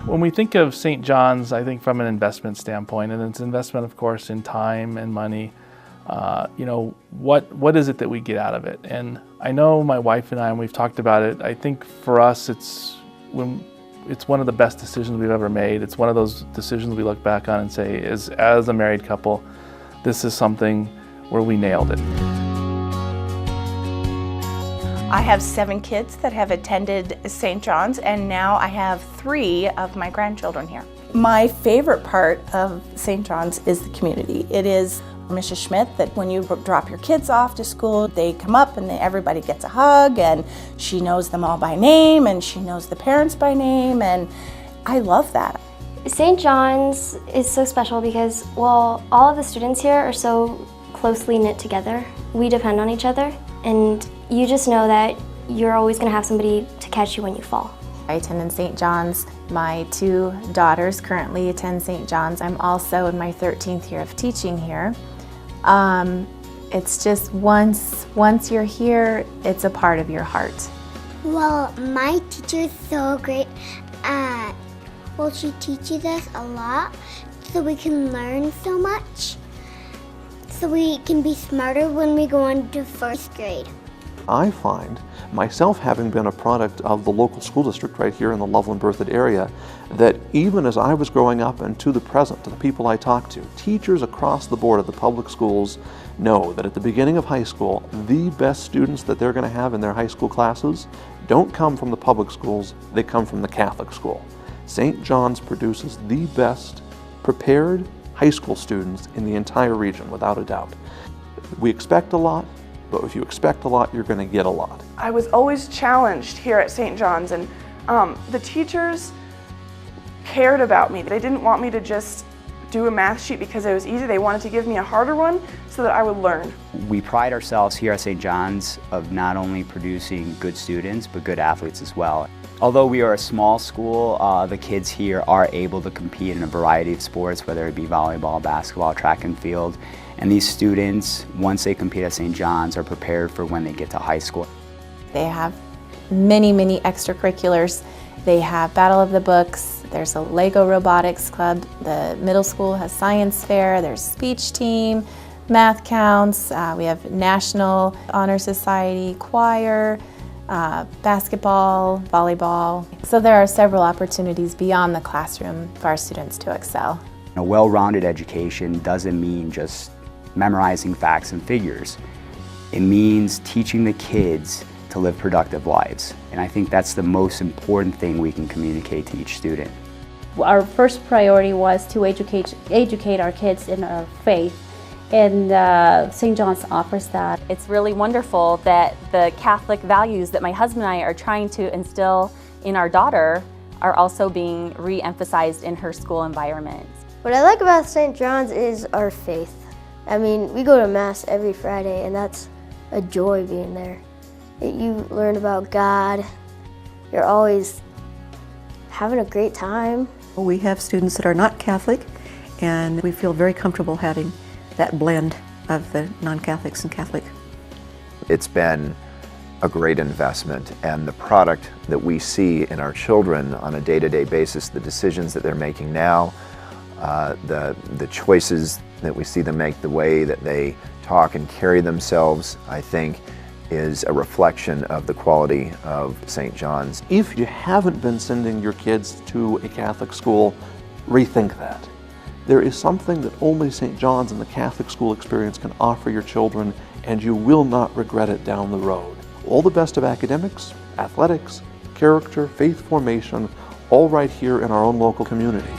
When we think of St. John's, I think from an investment standpoint, and it's investment, of course, in time and money. What is it that we get out of it? And I know my wife and we've talked about it. I think for us, it's one of the best decisions we've ever made. It's one of those decisions we look back on and say, as a married couple, this is something where we nailed it. I have 7 kids that have attended St. John's, and now I have 3 of my grandchildren here. My favorite part of St. John's is the community. It is Mrs. Schmidt, that when you drop your kids off to school, they come up and everybody gets a hug, and she knows them all by name, and she knows the parents by name, and I love that. St. John's is so special because, well, all of the students here are so closely knit together. We depend on each other, and you just know that you're always going to have somebody to catch you when you fall. I attend St. John's. My 2 daughters currently attend St. John's. I'm also in my 13th year of teaching here. It's just once you're here, it's a part of your heart. Well, my teacher is so great at, she teaches us a lot so we can learn so much, so we can be smarter when we go on to 1st grade. I find, myself having been a product of the local school district right here in the Loveland Berthoud area, that even as I was growing up and to the present, to the people I talk to, teachers across the board at the public schools know that at the beginning of high school, the best students that they're going to have in their high school classes don't come from the public schools, they come from the Catholic school. St. John's produces the best prepared high school students in the entire region, without a doubt. We expect a lot, but if you expect a lot, you're going to get a lot. I was always challenged here at St. John's, and the teachers cared about me. They didn't want me to just do a math sheet because it was easy. They wanted to give me a harder one so that I would learn. We pride ourselves here at St. John's of not only producing good students, but good athletes as well. Although we are a small school, the kids here are able to compete in a variety of sports, whether it be volleyball, basketball, track and field. And these students, once they compete at St. John's, are prepared for when they get to high school. They have many extracurriculars. They have Battle of the Books, there's a Lego Robotics Club, the middle school has science fair, there's speech team, math counts, we have National Honor Society, choir, basketball, volleyball. So there are several opportunities beyond the classroom for our students to excel. A well-rounded education doesn't mean just memorizing facts and figures. It means teaching the kids to live productive lives. And I think that's the most important thing we can communicate to each student. Our first priority was to educate our kids in our faith, and St. John's offers that. It's really wonderful that the Catholic values that my husband and I are trying to instill in our daughter are also being re-emphasized in her school environment. What I like about St. John's is our faith. I mean, we go to Mass every Friday, and that's a joy being there. You learn about God. You're always having a great time. We have students that are not Catholic, and we feel very comfortable having that blend of the non-Catholics and Catholic. It's been a great investment, and the product that we see in our children on a day-to-day basis, the decisions that they're making now, the choices that we see them make, the way that they talk and carry themselves, I think is a reflection of the quality of St. John's. If you haven't been sending your kids to a Catholic school, rethink that. There is something that only St. John's and the Catholic school experience can offer your children, and you will not regret it down the road. All the best of academics, athletics, character, faith formation, all right here in our own local community.